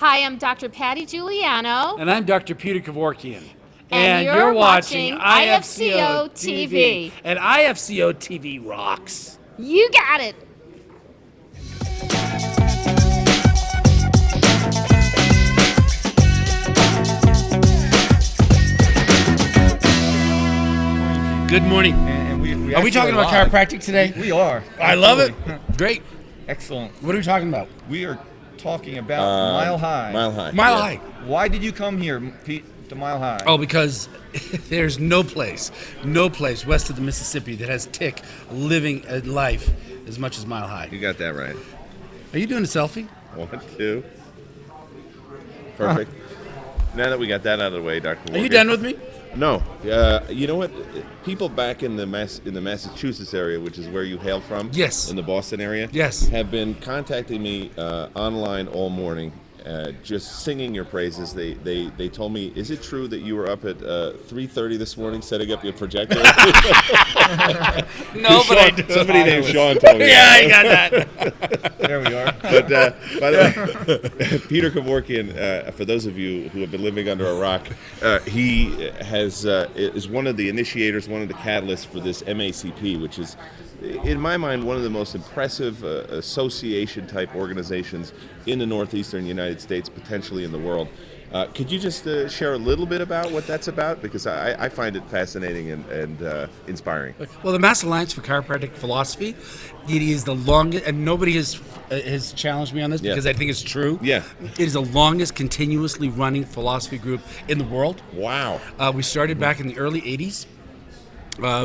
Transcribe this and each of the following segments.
Hi, I'm Dr. Patty Giuliano. And I'm Dr. Peter Kevorkian. And you're watching IFCO-TV. And IFCO-TV rocks. You got it. Good morning. And are we talking about chiropractic today? We are. I love it. Great. Excellent. What are we talking about? We are talking about Mile High. Mile High. Mile High. Why did you come here, Pete, to Mile High? Oh, because there's no place west of the Mississippi that has tick living a life as much as Mile High. You got that right. Are you doing a selfie? 1, 2. Perfect. Now that we got that out of the way, Dr. Are you done with me? No. You know what? People back in the Massachusetts area, which is where you hail from, yes, in the Boston area, yes, have been contacting me online all morning, just singing your praises. They told me, is it true that you were up at 3:30 this morning setting up your projector? No, but somebody named Sean told me. Yeah, I got that. There we are. But by the way, Peter Kevorkian, for those of you who have been living under a rock, he is one of the initiators, one of the catalysts for this MACP, which is, in my mind, one of the most impressive association-type organizations in the northeastern United States, potentially in the world. Could you just share a little bit about what that's about? Because I find it fascinating and inspiring. Well, the Mass Alliance for Chiropractic Philosophy, it is the longest, and nobody has challenged me on this because I think it's true. Yeah. It is the longest continuously running philosophy group in the world. Wow. We started back in the early 80s.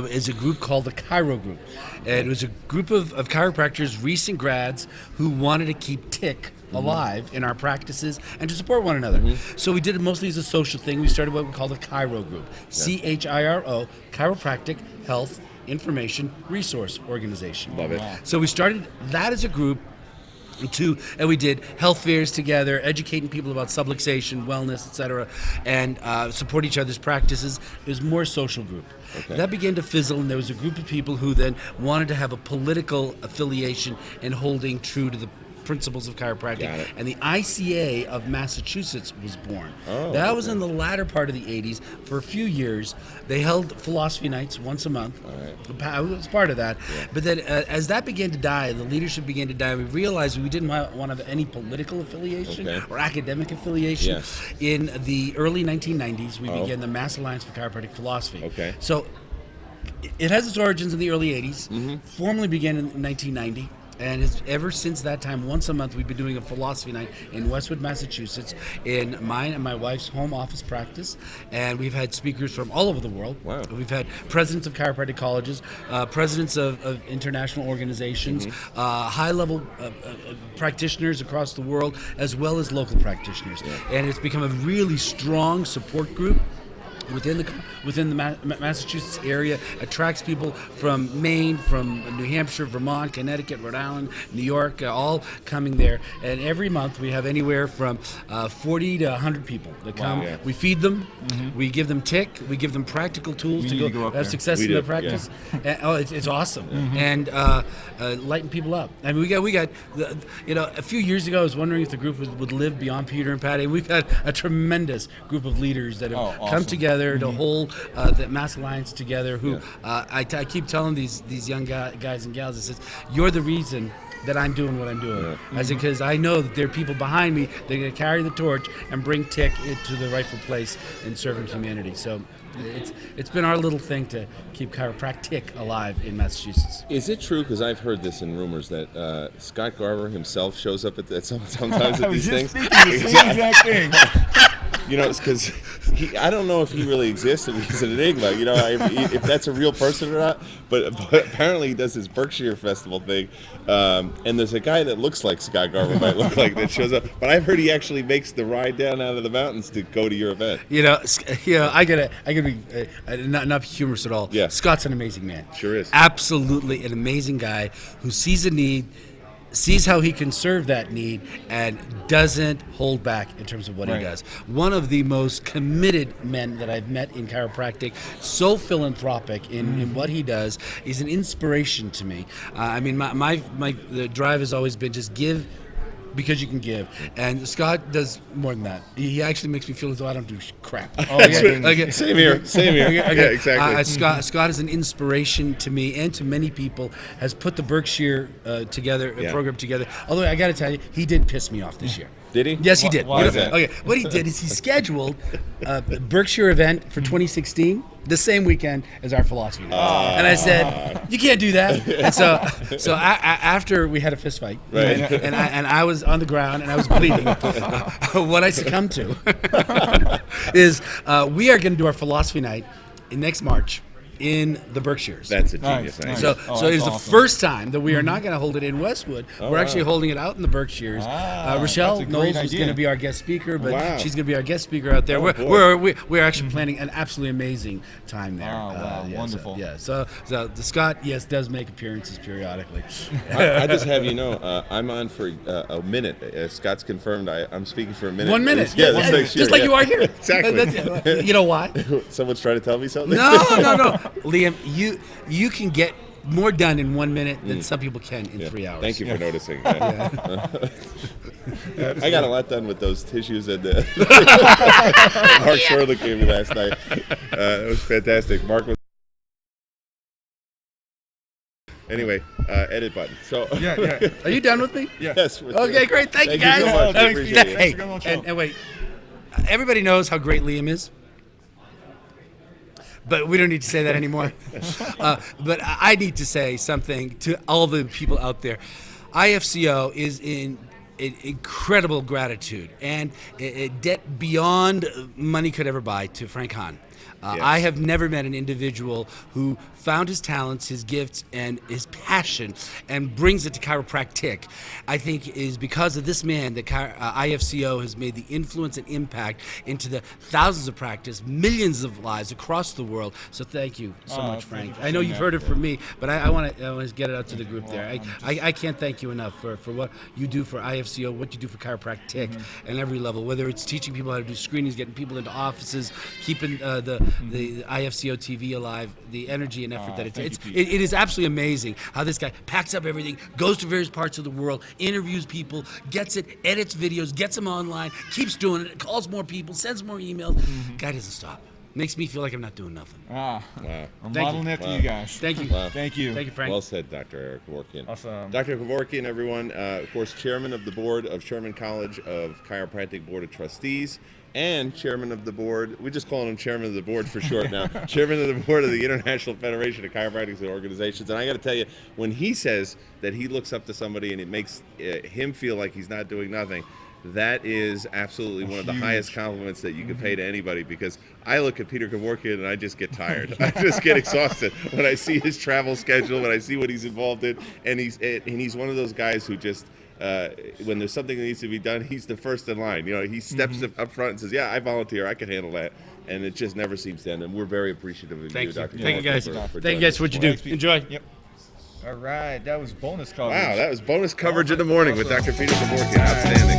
Is a group called the Chiro Group. And it was a group of chiropractors, recent grads, who wanted to keep tick alive in our practices and to support one another. So we did it mostly as a social thing. We started what we call the Chiro Group, CHIRO, Chiropractic Health Information Resource Organization. Love it. So we started that as a group. And we did health fairs together, educating people about subluxation, wellness, etc., and support each other's practices. It was more a social group. Okay. That began to fizzle, and there was a group of people who then wanted to have a political affiliation and holding true to the principles of chiropractic, and the ICA of Massachusetts was born. That was in the latter part of the 80s. For a few years, they held philosophy nights once a month. I was part of that. But then as that began to die, the leadership began to die, we realized we didn't want to have any political affiliation or academic affiliation. In the early 1990s, we began the Mass Alliance for Chiropractic Philosophy. So it has its origins in the early 80s, formally began in 1990. And ever since that time, once a month, we've been doing a philosophy night in Westwood, Massachusetts, in mine and my wife's home office practice. And we've had speakers from all over the world. Wow. We've had presidents of chiropractic colleges, presidents of international organizations, high-level practitioners across the world, as well as local practitioners. And it's become a really strong support group within the Massachusetts area. Attracts people from Maine, from New Hampshire, Vermont, Connecticut, Rhode Island, New York, all coming there. And every month we have anywhere from 40 to 100 people that come. We feed them, we give them tick, we give them practical tools to go have success in their practice. And, it's awesome. And lighten people up. I mean, we got a few years ago I was wondering if the group would live beyond Peter and Patty. We've got a tremendous group of leaders that have come together to hold the Mass Alliance together, who I keep telling these young guys and gals, I says, you're the reason that I'm doing what I'm doing. Because I know that there are people behind me that are going to carry the torch and bring tick into the rightful place in serving humanity. So it's been our little thing to keep chiropractic alive in Massachusetts. Is it true, because I've heard this in rumors, that Scott Garver himself shows up at sometimes at these things? I was just thinking the same exact thing. You know, it's because I don't know if he really exists, if he's an enigma, if that's a real person or not, but apparently he does his Berkshire Festival thing, and there's a guy that looks like Scott Garver might look like that shows up, but I've heard he actually makes the ride down out of the mountains to go to your event. I gotta be not humorous at all. Scott's an amazing man. Sure is. Absolutely an amazing guy who sees a need, sees how he can serve that need, and doesn't hold back in terms of what he does. One of the most committed men that I've met in chiropractic, so philanthropic in what he does. He's an inspiration to me. I mean, the drive has always been just give because you can give. And Scott does more than that. He actually makes me feel as though I don't do crap. Oh, yeah. Okay. Same here. Yeah, exactly. Scott is an inspiration to me and to many people. Has put the Berkshire program together. Although I got to tell you, he did piss me off this year. Did he? Yes, he did. Why is that? Okay, what he did is he scheduled the Berkshire event for 2016 the same weekend as our philosophy night. And I said, you can't do that. And so after we had a fist fight, Right. and I was on the ground and I was bleeding, what I succumbed to is we are going to do our philosophy night in next March in the Berkshires. That's a genius Nice. idea. So it is the first time that we are not going to hold it in Westwood. We're actually holding it out in the Berkshires. Rochelle that's a Knowles great was idea. going to be our guest speaker, but Wow. she's going to be our guest speaker out there. boy. We're actually planning an absolutely amazing time there. Oh, wow. Wonderful. So the Scott, yes, does make appearances periodically. I just have you know, I'm on for a minute. Scott's confirmed I'm speaking for a minute. 1 minute. Yeah, that's next year. Just like yeah. you are here. Exactly. You know why? Someone's trying to tell me something? No. Liam, you can get more done in 1 minute than some people can in 3 hours. Thank you for noticing. I got a lot done with those tissues and Mark Shorley gave me last night. It was fantastic. Mark was. Anyway, edit button. So Yeah. Are you done with me? yes. Okay, great. Thank you, guys. so much. I Thanks, appreciate Pete. it. Hey, for coming on the show. and wait. Everybody knows how great Liam is, but we don't need to say that anymore. But I need to say something to all the people out there. IFCO is in incredible gratitude and a debt beyond money could ever buy to Frank Hahn. Yes. I have never met an individual who found his talents, his gifts, and his passion and brings it to chiropractic. I think is because of this man that IFCO has made the influence and impact into the thousands of practice, millions of lives across the world. So thank you so much, thank Frank. you for I know saying you've that. heard it from me, but I want to get it out to the group there. I can't thank you enough for what you do for IFCO, what you do for chiropractic, and every level, whether it's teaching people how to do screenings, getting people into offices, keeping the IFCO-TV alive, the energy and effort that it takes. It is absolutely amazing how this guy packs up everything, goes to various parts of the world, interviews people, gets it, edits videos, gets them online, keeps doing it, calls more people, sends more emails. Guy doesn't stop. Makes me feel like I'm not doing nothing. I'm Thank modeling you. that to you guys. Thank you. Thank you. Thank you, Frank. Well said, Dr. Eric Kevorkian. Awesome. Dr. Kevorkian, everyone, of course, chairman of the board of Sherman College of Chiropractic Board of Trustees and chairman of the board, we just call him chairman of the board for short now, chairman of the board of the International Federation of Chiropractic Organizations. And I got to tell you, when he says that he looks up to somebody and it makes him feel like he's not doing nothing, that is absolutely one of the highest compliments that you can pay to anybody, because I look at Peter Kevorkian and I just get tired. I just get exhausted when I see his travel schedule, when I see what he's involved in, and he's one of those guys who just when there's something that needs to be done, he's the first in line. You know, he steps up front and says, "Yeah, I volunteer. I can handle that." And it just never seems to end. And we're very appreciative of you, Dr. Thank you, guys. for Thank you, guys, for what you do. Thanks, Pete. Enjoy. Yep. All right, that was bonus coverage. Wow, that was bonus coverage in the morning with Dr. Peter Kevorkian. Outstanding.